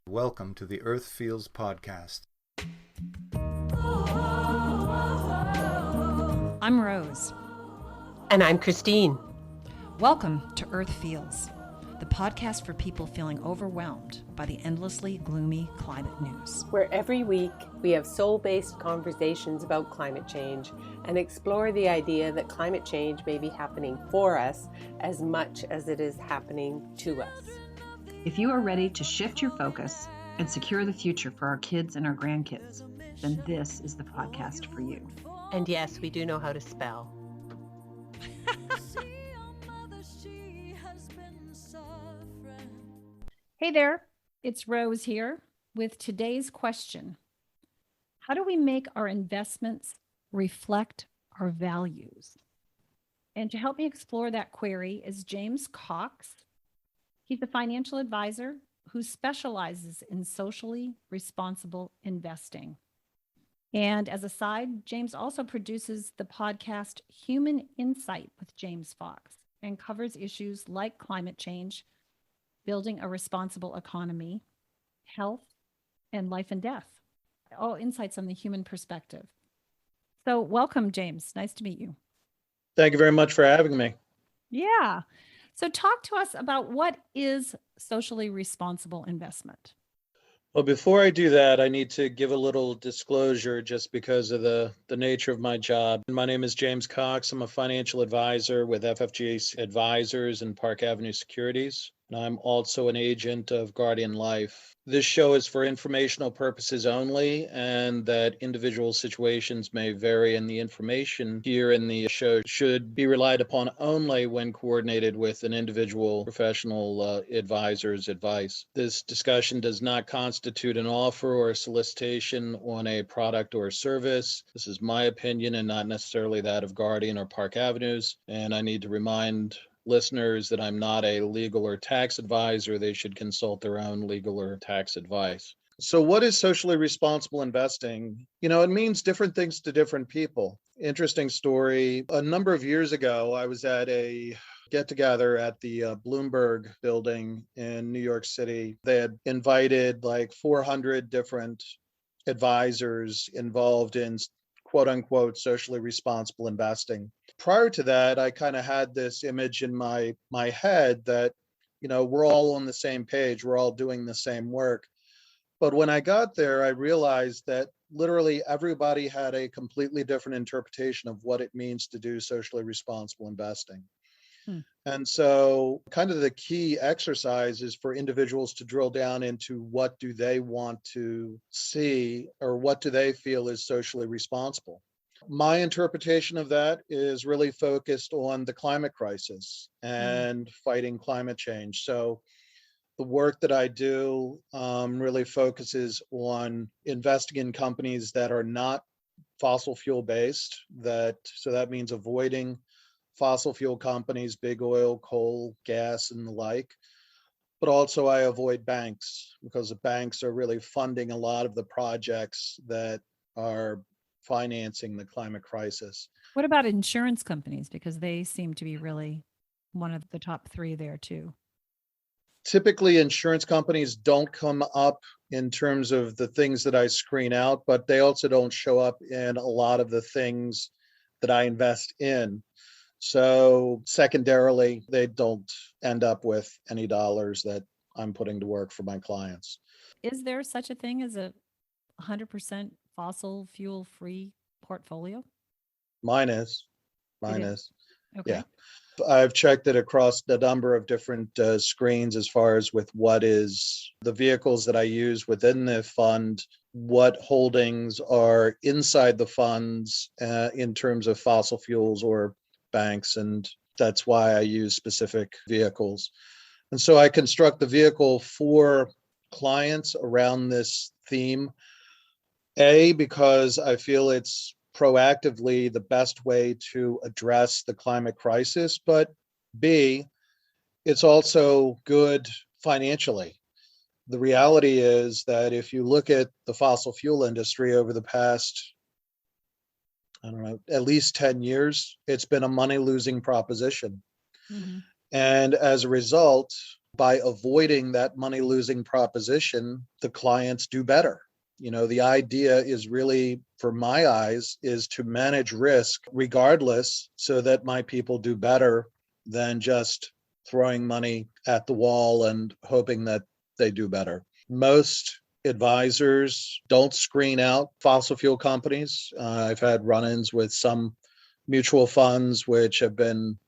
Welcome to the Earth Feels podcast. I'm Rose. And I'm Christine. Welcome to Earth Feels, the podcast for people feeling overwhelmed by the endlessly gloomy climate news. Where every week we have soul-based conversations about climate change and explore the idea that climate change may be happening for us as much as it is happening to us. If you are ready to shift your focus and secure the future for our kids and our grandkids, then this is the podcast for you. And yes, we do know how to spell. Hey there, it's Rose here with today's question. How do we make our investments reflect our values? And to help me explore that query is James Cox. He's a financial advisor who specializes in socially responsible investing. And as a side, James also produces the podcast Human Insight with James Fox and covers issues like climate change, building a responsible economy, health, and life and death. All insights on the human perspective. So welcome, James. Nice to meet you. Thank you very much for having me. Yeah. So talk to us about what is socially responsible investment. Well, before I do that, I need to give a little disclosure just because of the nature of my job. My name is James Cox. I'm a financial advisor with FFG Advisors and Park Avenue Securities. And I'm also an agent of Guardian Life. This show is for informational purposes only, and that individual situations may vary, and the information here in the show should be relied upon only when coordinated with an individual professional advisor's advice. This discussion does not constitute an offer or a solicitation on a product or service. This is my opinion and not necessarily that of Guardian or Park Avenues, and I need to remind listeners that I'm not a legal or tax advisor. They should consult their own legal or tax advice. So what is socially responsible investing? It means different things to different people. Interesting story. A number of years ago, I was at a get-together at the Bloomberg building in New York City. They had invited like 400 different advisors involved in quote unquote socially responsible investing. Prior to that, I kind of had this image in my head that, we're all on the same page, we're all doing the same work. But when I got there, I realized that literally everybody had a completely different interpretation of what it means to do socially responsible investing. And so kind of the key exercise is for individuals to drill down into what do they want to see or what do they feel is socially responsible. My interpretation of that is really focused on the climate crisis and fighting climate change. So the work that I do really focuses on investing in companies that are not fossil fuel based. So that means avoiding fossil fuel companies, big oil, coal, gas, and the like. But also I avoid banks because the banks are really funding a lot of the projects that are financing the climate crisis. What about insurance companies? Because they seem to be really one of the top three there too. Typically, insurance companies don't come up in terms of the things that I screen out, but they also don't show up in a lot of the things that I invest in. So secondarily, they don't end up with any dollars that I'm putting to work for my clients. Is there such a thing as a 100% fossil fuel free portfolio? Mine is. Okay. Yeah. I've checked it across a number of different screens as far as with what is the vehicles that I use within the fund, what holdings are inside the funds in terms of fossil fuels or banks, and that's why I use specific vehicles. And so I construct the vehicle for clients around this theme, because I feel it's proactively the best way to address the climate crisis, but B, it's also good financially. The reality is that if you look at the fossil fuel industry over the past, at least 10 years, it's been a money-losing proposition. And as a result, by avoiding that money losing proposition, the clients do better. The idea is really, for my eyes, is to manage risk regardless so that my people do better than just throwing money at the wall and hoping that they do better. Most advisors don't screen out fossil fuel companies. I've had run-ins with some mutual funds, which have been,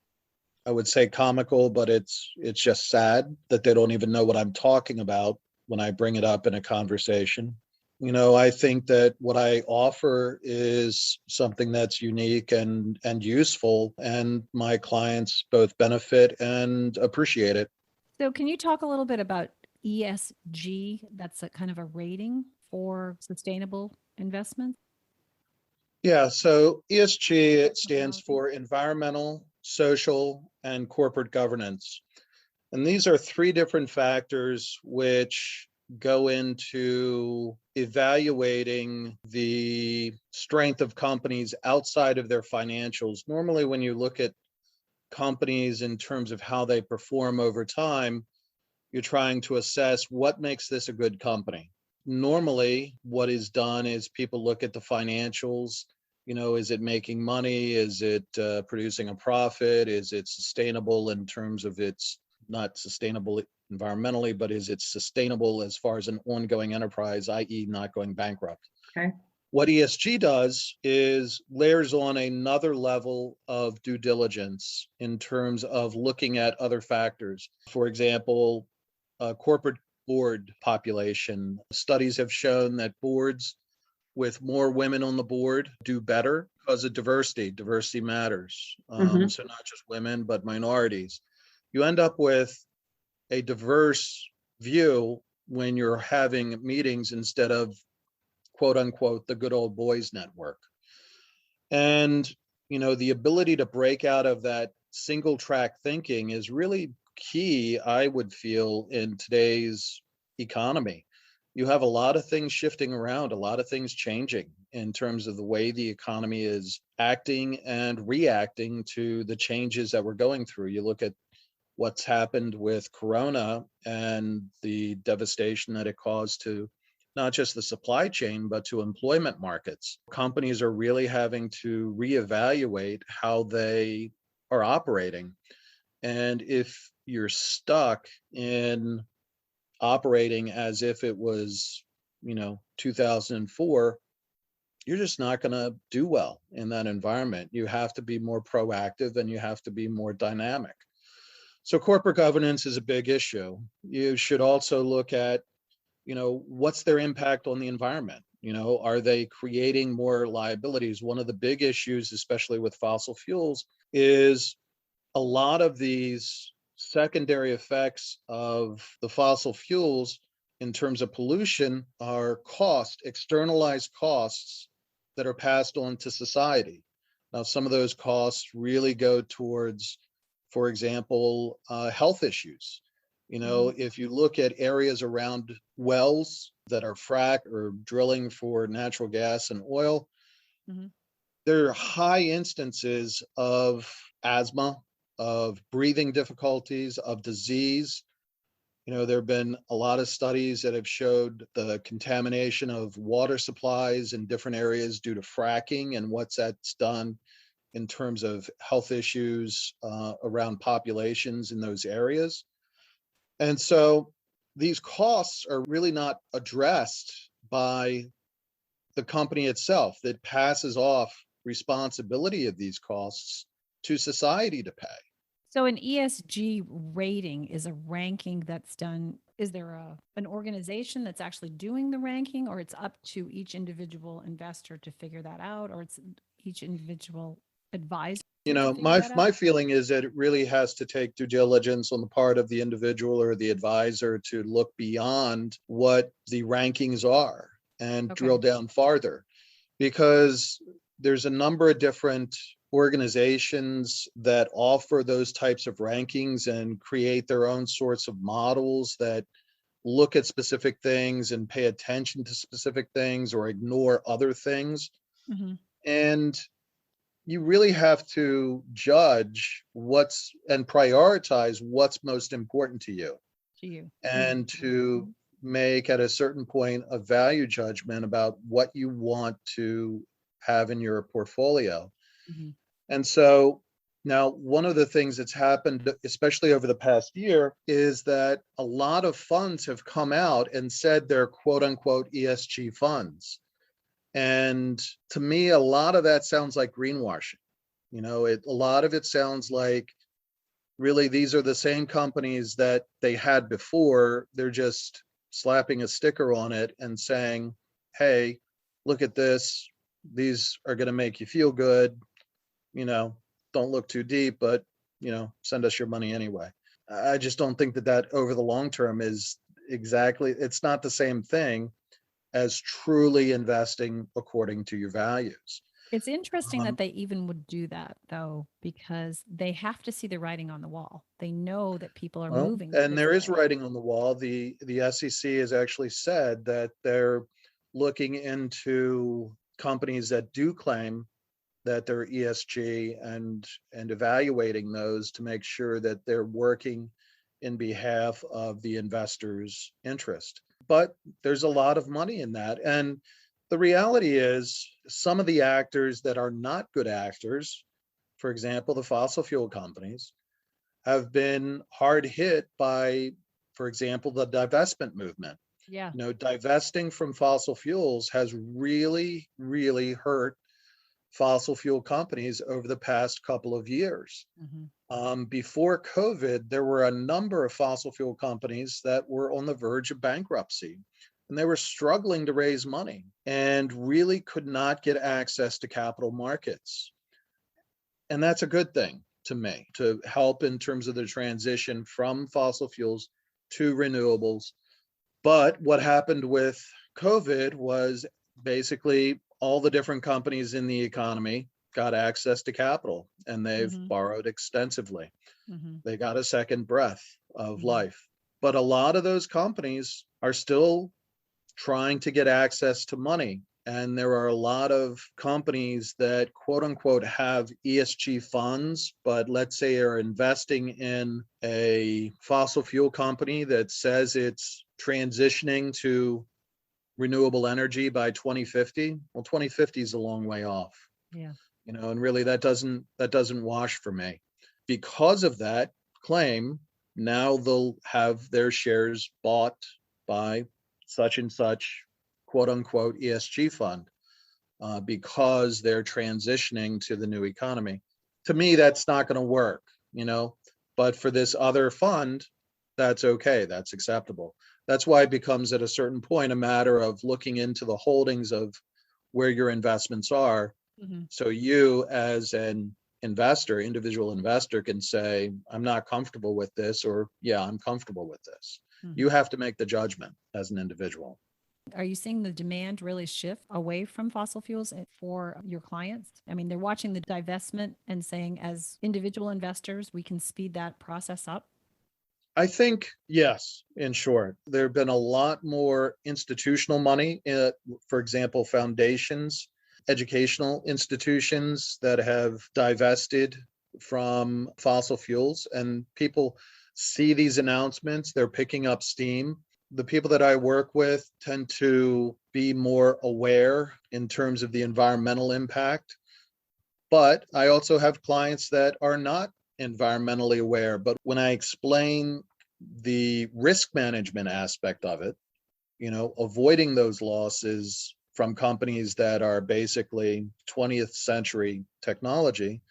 I would say, comical, but it's just sad that they don't even know what I'm talking about when I bring it up in a conversation. I think that what I offer is something that's unique and useful, and my clients both benefit and appreciate it. So can you talk a little bit about ESG? That's a kind of a rating for sustainable investments. Yeah, so ESG, it stands for environmental, social, and corporate governance. And these are three different factors which go into evaluating the strength of companies outside of their financials. Normally, when you look at companies in terms of how they perform over time, you're trying to assess what makes this a good company. Normally, what is done is people look at the financials. Is it making money? Is it producing a profit? Is it sustainable in terms of its not sustainable environmentally, but is it sustainable as far as an ongoing enterprise, i.e. not going bankrupt? Okay. What ESG does is layers on another level of due diligence in terms of looking at other factors. For example, corporate board population. Studies have shown that boards with more women on the board do better because of diversity. Diversity matters. So not just women, but minorities. You end up with a diverse view when you're having meetings instead of, quote unquote, the good old boys network. And, the ability to break out of that single track thinking is really key, I would feel, in today's economy. You have a lot of things shifting around, a lot of things changing in terms of the way the economy is acting and reacting to the changes that we're going through. You look at what's happened with Corona and the devastation that it caused to not just the supply chain, but to employment markets. Companies are really having to reevaluate how they are operating. And if you're stuck in operating as if it was, 2004, you're just not going to do well in that environment. You have to be more proactive and you have to be more dynamic. So corporate governance is a big issue. You should also look at, what's their impact on the environment? Are they creating more liabilities? One of the big issues, especially with fossil fuels, is a lot of these secondary effects of the fossil fuels in terms of pollution are externalized costs that are passed on to society. Now, some of those costs really go towards, for example, health issues. If you look at areas around wells that are frack or drilling for natural gas and oil, there are high instances of asthma, of breathing difficulties, of disease. There have been a lot of studies that have showed the contamination of water supplies in different areas due to fracking and what's that's done in terms of health issues around populations in those areas. And so these costs are really not addressed by the company itself, that passes off responsibility of these costs to society to pay. So an ESG rating is a ranking that's done. Is there an organization that's actually doing the ranking, or it's up to each individual investor to figure that out, or it's each individual advisor? My feeling is that it really has to take due diligence on the part of the individual or the advisor to look beyond what the rankings are and drill down farther, because there's a number of different organizations that offer those types of rankings and create their own sorts of models that look at specific things and pay attention to specific things or ignore other things. And you really have to judge and prioritize what's most important to you. to you. and to make at a certain point a value judgment about what you want to have in your portfolio. Mhm. And so now one of the things that's happened, especially over the past year, is that a lot of funds have come out and said they're quote unquote ESG funds. And to me, a lot of that sounds like greenwashing. A lot of it sounds like really these are the same companies that they had before. They're just slapping a sticker on it and saying, hey, look at this. These are going to make you feel good. Don't look too deep, but, send us your money anyway. I just don't think that over the long term is it's not the same thing as truly investing according to your values. It's interesting that Um, they even would do that, though, because they have to see the writing on the wall. They know that people are Well, moving and this there is way. writing on the wall. The SEC has actually said that they're looking into companies that do claim that they're ESG and evaluating those to make sure that they're working in behalf of the investors' interest. But there's a lot of money in that. And the reality is some of the actors that are not good actors, for example, the fossil fuel companies, have been hard hit by, for example, the divestment movement. Yeah. Divesting from fossil fuels has really, really hurt fossil fuel companies over the past couple of years. Before COVID, there were a number of fossil fuel companies that were on the verge of bankruptcy, and they were struggling to raise money and really could not get access to capital markets. And that's a good thing to me, to help in terms of the transition from fossil fuels to renewables. But what happened with COVID was basically all the different companies in the economy got access to capital, and they've borrowed extensively. They got a second breath of life. But a lot of those companies are still trying to get access to money. And there are a lot of companies that quote unquote have ESG funds, but let's say are investing in a fossil fuel company that says it's transitioning to renewable energy by 2050. Well, 2050 is a long way off. Yeah. And really that doesn't wash for me. Because of that claim, now they'll have their shares bought by such and such quote unquote ESG fund because they're transitioning to the new economy. To me, that's not going to work, but for this other fund, that's okay. That's acceptable. That's why it becomes at a certain point a matter of looking into the holdings of where your investments are. So you as an individual investor can say, I'm not comfortable with this, or yeah, I'm comfortable with this. You have to make the judgment as an individual. Are you seeing the demand really shift away from fossil fuels for your clients? I mean, they're watching the divestment and saying, as individual investors, we can speed that process up. I think, yes, in short, there have been a lot more institutional money, for example, foundations, educational institutions that have divested from fossil fuels, and people see these announcements, they're picking up steam. The people that I work with tend to be more aware in terms of the environmental impact. But I also have clients that are not environmentally aware. But when I explain the risk management aspect of it, avoiding those losses from companies that are basically 20th century technology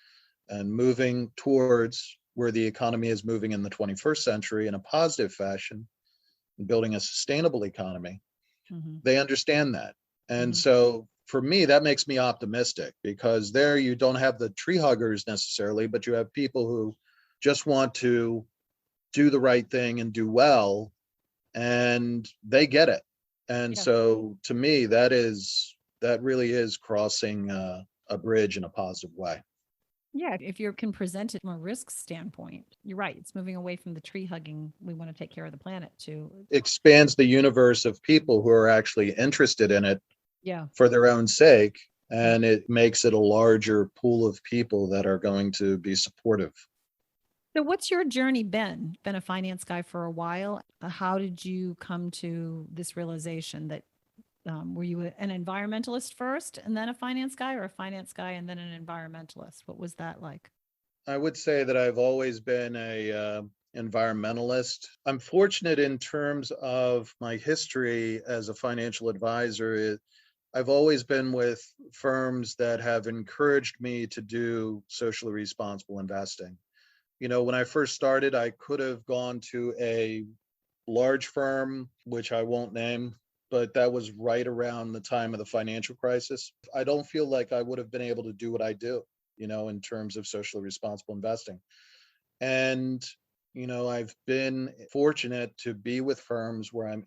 and moving towards where the economy is moving in the 21st century in a positive fashion, building a sustainable economy, they understand that. And so for me, that makes me optimistic, because there you don't have the tree huggers necessarily, but you have people who just want to do the right thing and do well, and they get it. And so to me, that really is crossing a bridge in a positive way. Yeah, if you can present it from a risk standpoint, you're right. It's moving away from the tree hugging. We want to take care of the planet to expands the universe of people who are actually interested in it for their own sake. And it makes it a larger pool of people that are going to be supportive. So what's your journey been? Been a finance guy for a while. How did you come to this realization that were you an environmentalist first and then a finance guy, or a finance guy and then an environmentalist? What was that like? I would say that I've always been a environmentalist. I'm fortunate in terms of my history as a financial advisor. I've always been with firms that have encouraged me to do socially responsible investing. When I first started, I could have gone to a large firm, which I won't name, but that was right around the time of the financial crisis. I don't feel like I would have been able to do what I do, in terms of socially responsible investing. And, I've been fortunate to be with firms where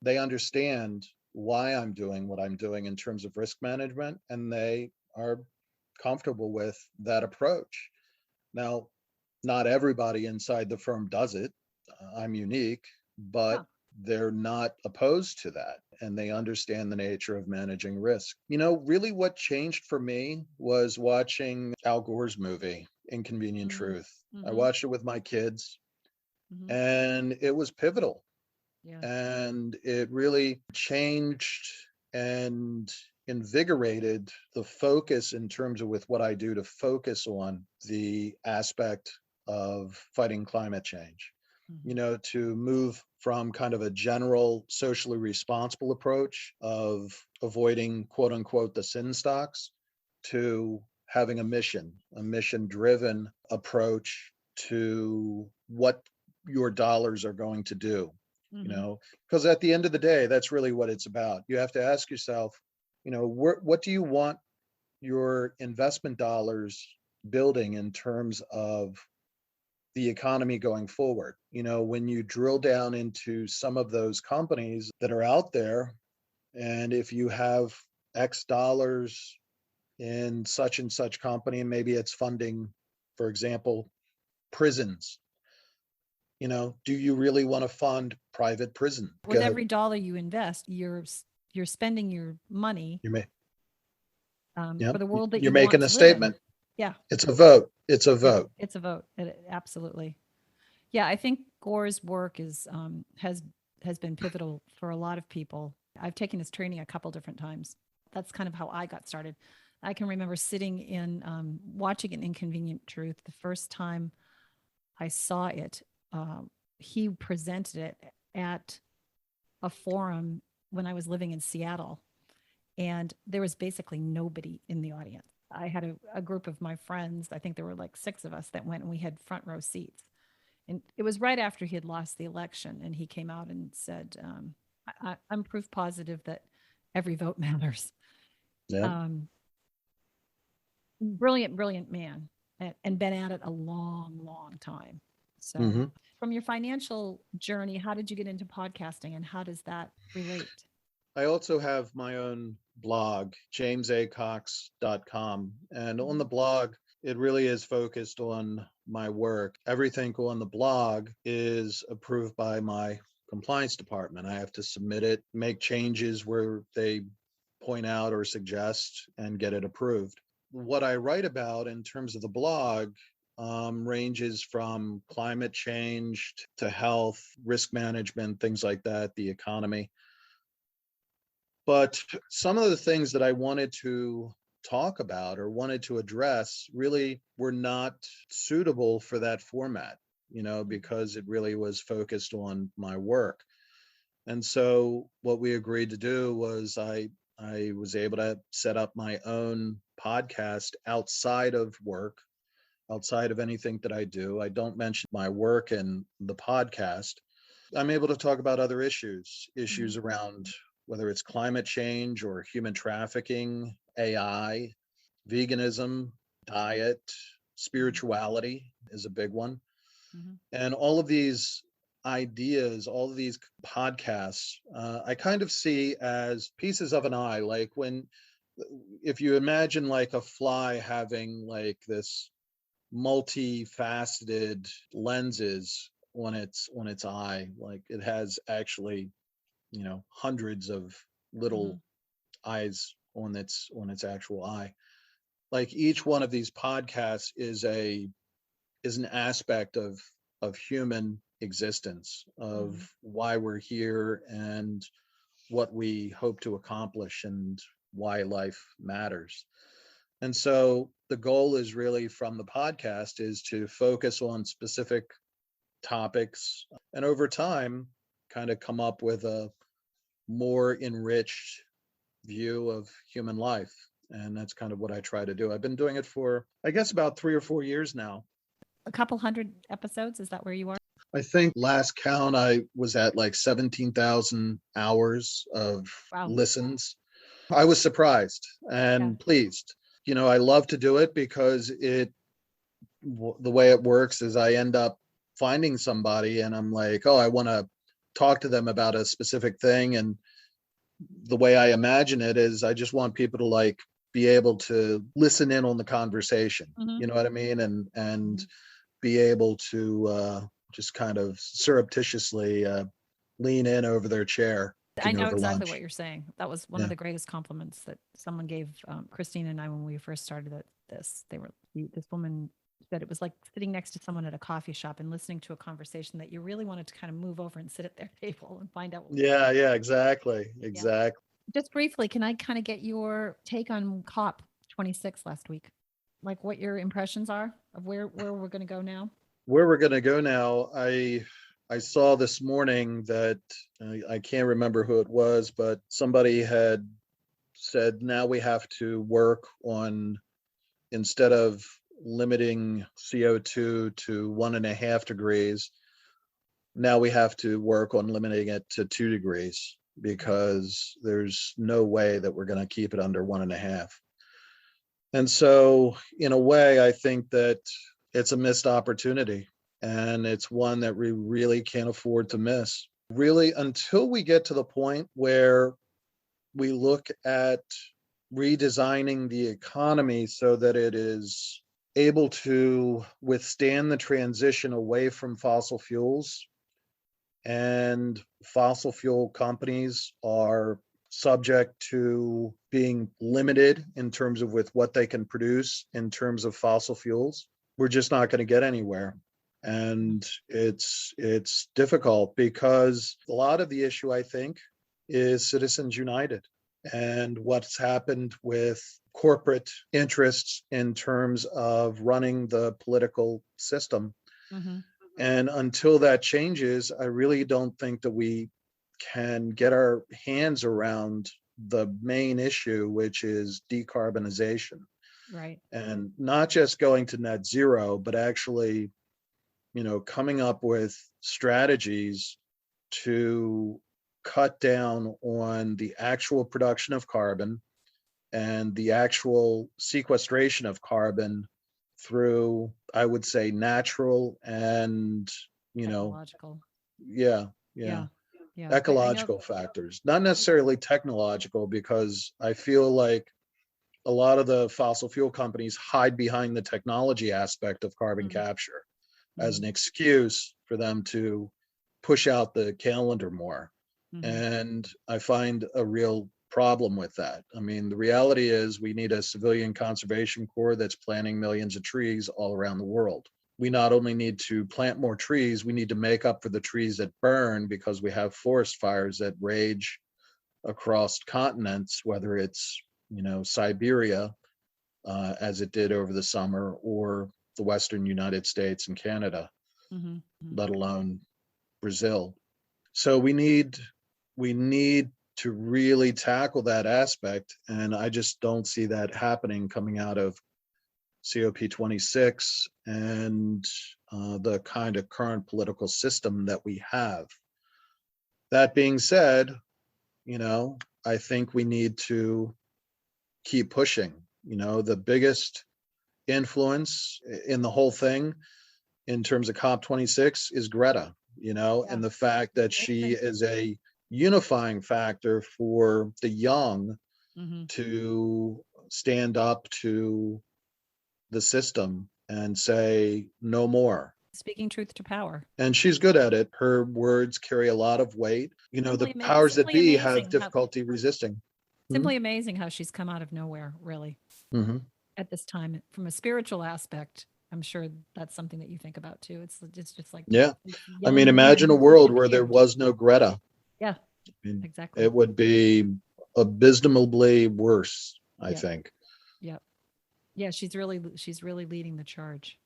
they understand why I'm doing what I'm doing in terms of risk management, and they are comfortable with that approach. Now, not everybody inside the firm does it. I'm unique, Huh. but they're not opposed to that, and they understand the nature of managing risk. Really what changed for me was watching Al Gore's movie, Inconvenient Mm. Truth. I Mm-hmm. watched it with my kids, Mm-hmm. and it was pivotal. Yeah. And it really changed and invigorated the focus in terms of with what I do, to focus on the aspect of fighting climate change, Mm-hmm. to move from kind of a general socially responsible approach of avoiding quote unquote the sin stocks, to having a mission driven approach to what your dollars are going to do, Mm-hmm. because at the end of the day, that's really what it's about. You have to ask yourself, what do you want your investment dollars building in terms of the economy going forward? When you drill down into some of those companies that are out there, and if you have X dollars in such and such company, maybe it's funding, for example, prisons. Do you really want to fund private prison? Go With ahead. every dollar you invest, you're spending your money You may, yeah, for the world that you're you want making a to live in. statement. Yeah. It's a vote. It's a vote. It's a vote. Absolutely. Yeah, I think Gore's work has been pivotal for a lot of people. I've taken his training a couple different times. That's kind of how I got started. I can remember sitting in watching an Inconvenient Truth. The first time I saw it, he presented it at a forum when I was living in Seattle, and there was basically nobody in the audience. I had a group of my friends. I think there were like 6 of us that went, and we had front row seats. And it was right after he had lost the election, and he came out and said, I'm proof positive that every vote matters. Yeah. Brilliant, brilliant man, and been at it a long, long time. So hmm from your financial journey, how did you get into podcasting, and how does that relate? I also have my own blog, jamesacox.com. And on the blog, it really is focused on my work. Everything on the blog is approved by my compliance department. I have to submit it, make changes where they point out or suggest, and get it approved. What I write about in terms of the blog ranges from climate change to health, risk management, things like that, the economy. But some of the things that I wanted to talk about or wanted to address really were not suitable for that format, because it really was focused on my work. And so what we agreed to do was I was able to set up my own podcast outside of work, outside of anything that I do. I don't mention my work in the podcast. I'm able to talk about other issues around whether it's climate change or human trafficking, AI, veganism, diet, spirituality is a big one. Mm-hmm. And all of these ideas, all of these podcasts, I kind of see as pieces of an eye. Like if you imagine like a fly having like this multifaceted lenses on its eye, like it has actually, hundreds of little eyes on its actual eye. Like each one of these podcasts is a is an aspect of human existence, of why we're here and what we hope to accomplish and why life matters. And so the goal is really from the podcast is to focus on specific topics and over time kind of come up with a more enriched view of human life. And that's kind of what I try to do. I've been doing it for, I guess, about 3 or 4 years now. A couple hundred episodes. Is that where you are? I think last count, I was at like 17,000 hours of Wow. listens. I was surprised and pleased. You know, I love to do it because the way it works is I end up finding somebody and I'm like, oh, I want to talk to them about a specific thing. And the way I imagine it is I just want people to like be able to listen in on the conversation. You know what I mean? And be able to just kind of surreptitiously lean in over their chair. I know over exactly lunch. what you're saying. That was one of the greatest compliments that someone gave Christine and I when we first started this. This woman said it was like sitting next to someone at a coffee shop and listening to a conversation that you really wanted to kind of move over and sit at their table and find out. Yeah, exactly. Just briefly, can I kind of get your take on COP26 last week? Like what your impressions are of where we're going to go now? Where we're going to go now, I saw this morning that I can't remember who it was, but somebody had said now we have to work on, instead of limiting CO2 to 1.5 degrees, now we have to work on limiting it to 2 degrees because there's no way that we're going to keep it under 1.5. And so in a way, I think that it's a missed opportunity. And it's one that we really can't afford to miss. Really, until we get to the point where we look at redesigning the economy so that it is able to withstand the transition away from fossil fuels, and fossil fuel companies are subject to being limited in terms of with what they can produce in terms of fossil fuels, we're just not going to get anywhere. And it's difficult because a lot of the issue, I think, is Citizens United and what's happened with corporate interests in terms of running the political system. And until that changes, I really don't think that we can get our hands around the main issue, which is decarbonization. Right. And not just going to net zero, but actually coming up with strategies to cut down on the actual production of carbon and the actual sequestration of carbon through, I would say, natural and, Technological. Ecological factors, not necessarily technological, because I feel like a lot of the fossil fuel companies hide behind the technology aspect of carbon capture as an excuse for them to push out the calendar more. And I find a real problem with that. I mean, the reality is we need a civilian conservation corps that's planting millions of trees all around the world. We not only need to plant more trees, we need to make up for the trees that burn because we have forest fires that rage across continents, whether it's, Siberia, as it did over the summer, or the Western United States and Canada, let alone Brazil. So we need to really tackle that aspect. And I just don't see that happening coming out of COP26 and the kind of current political system that we have. That being said, I think we need to keep pushing. The biggest influence in the whole thing in terms of COP26 is Greta, and the fact that she is a unifying factor for the young to stand up to the system and say no more. Speaking truth to power. And she's good at it. Her words carry a lot of weight. The powers that be have difficulty resisting. Simply amazing how she's come out of nowhere, really, at this time. From a spiritual aspect, I'm sure that's something that you think about too. It's just like, Yeah. it's I young mean, women imagine a who world where there disappeared. was no Greta. Yeah, I mean, exactly. it would be abysmally worse, I Yeah. think. Yep. Yeah, she's really leading the charge.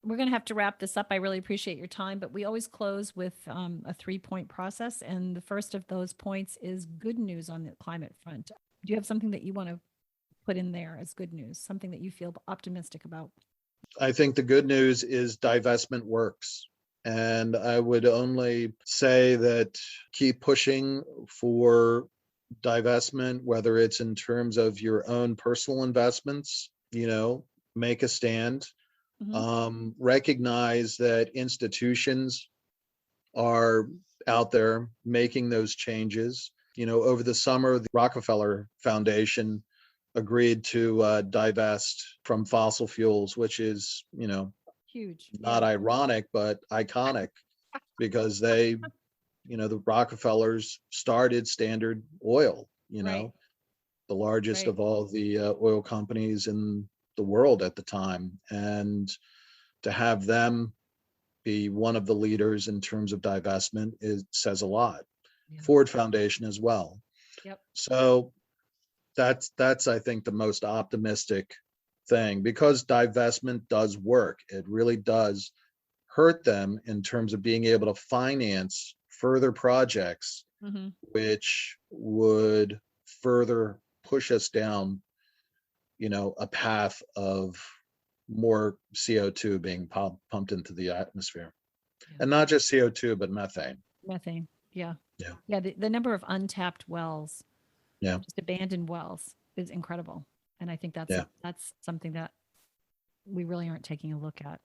We're going to have to wrap this up. I really appreciate your time, but we always close with a 3-point process. And the first of those points is good news on the climate front. Do you have something that you want to put in there as good news, something that you feel optimistic about? I think the good news is divestment works. And I would only say that keep pushing for divestment, whether it's in terms of your own personal investments, make a stand. Recognize that institutions are out there making those changes. Over the summer, the Rockefeller Foundation agreed to divest from fossil fuels, which is, Huge. not ironic, but iconic because the Rockefellers started Standard Oil, Right. the largest Right. of all the oil companies in the world at the time. And to have them be one of the leaders in terms of divestment, it says a lot. Yeah. Ford Foundation as well. Yep. So that's I think the most optimistic thing, because divestment does work. It really does hurt them in terms of being able to finance further projects, which would further push us down, a path of more CO2 being pumped into the atmosphere. Yeah. And not just CO2, but methane. Methane. Yeah. Yeah. Yeah. The number of untapped wells, Yeah. just abandoned wells, is incredible. And I think Yeah. that's something that we really aren't taking a look at.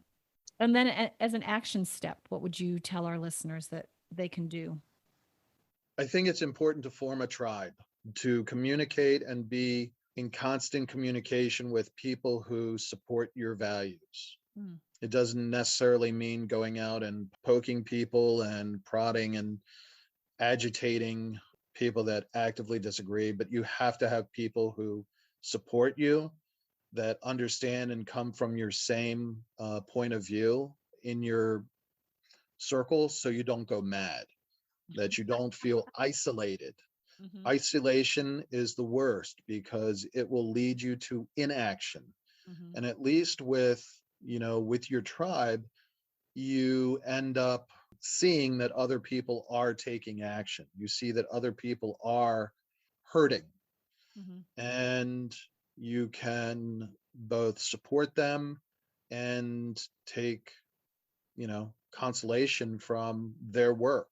And then as an action step, what would you tell our listeners that they can do? I think it's important to form a tribe, to communicate and be in constant communication with people who support your values. It doesn't necessarily mean going out and poking people and prodding and agitating people that actively disagree, but you have to have people who support you, that understand and come from your same point of view in your circle, so you don't go mad, that you don't feel isolated. Isolation is the worst because it will lead you to inaction. And at least with your tribe, you end up seeing that other people are taking action. You see that other people are hurting, and you can both support them and take, consolation from their work.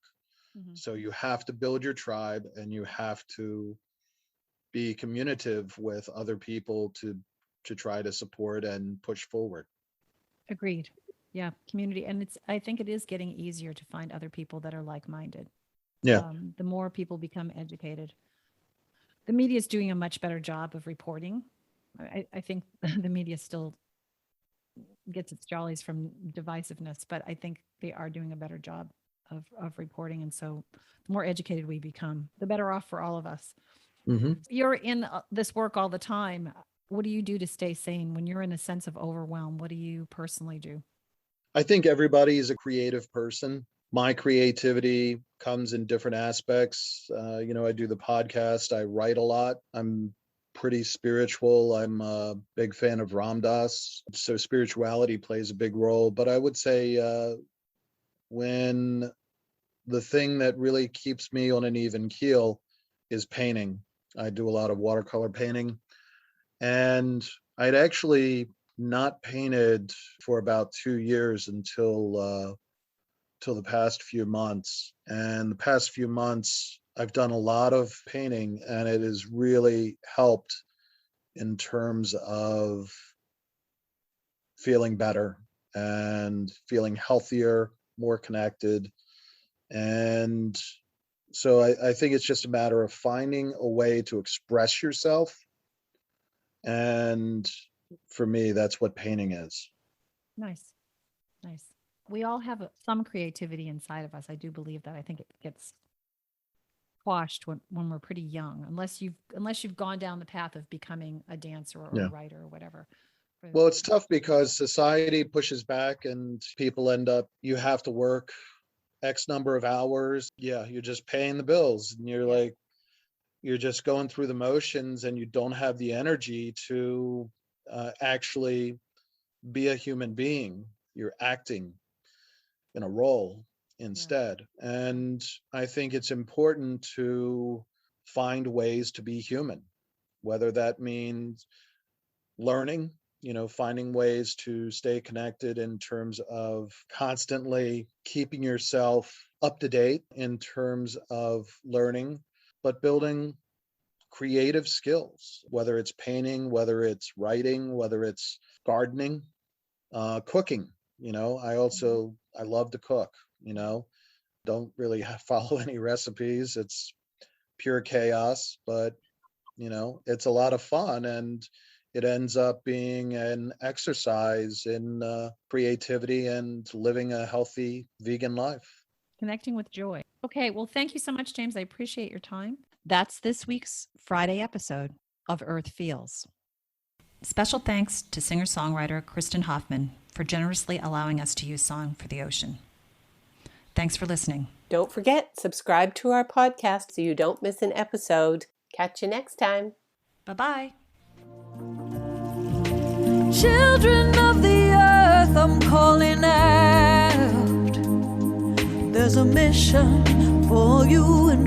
So you have to build your tribe, and you have to be communicative with other people to try to support and push forward. Agreed. Yeah, community. And I think it is getting easier to find other people that are like-minded. Yeah. The more people become educated. The media is doing a much better job of reporting. I think the media still gets its jollies from divisiveness, but I think they are doing a better job of reporting. And so the more educated we become, the better off for all of us. You're in this work all the time. What do you do to stay sane when you're in a sense of overwhelm? What do you personally do? I think everybody is a creative person. My creativity comes in different aspects. I do the podcast. I write a lot. I'm pretty spiritual. I'm a big fan of Ram Dass. So spirituality plays a big role. But I would say when the thing that really keeps me on an even keel is painting. I do a lot of watercolor painting. And I'd actually not painted for about 2 years until the past few months. And the past few months, I've done a lot of painting, and it has really helped in terms of feeling better and feeling healthier, more connected. And so I think it's just a matter of finding a way to express yourself. And for me, that's what painting is. Nice. Nice. We all have some creativity inside of us. I do believe that. I think it gets quashed when we're pretty young, unless you've gone down the path of becoming a dancer or Yeah. a writer or whatever. for Well, it's tough because society pushes back and people end up, you have to work X number of hours. Yeah, you're just paying the bills and you're like, you're just going through the motions and you don't have the energy to actually be a human being. You're acting in a role instead. And I think it's important to find ways to be human, whether that means learning, finding ways to stay connected in terms of constantly keeping yourself up to date in terms of learning, but building creative skills, whether it's painting, whether it's writing, whether it's gardening, cooking. I love to cook, don't really follow any recipes. It's pure chaos, but it's a lot of fun, and it ends up being an exercise in creativity and living a healthy vegan life. connecting with joy. Okay, well, thank you so much, James. I appreciate your time. That's this week's Friday episode of Earth Feels. Special thanks to singer-songwriter Kristen Hoffman for generously allowing us to use Song for the Ocean. Thanks for listening. Don't forget, subscribe to our podcast so you don't miss an episode. Catch you next time. Bye-bye. Children of the earth, I'm calling out. There's a mission for you and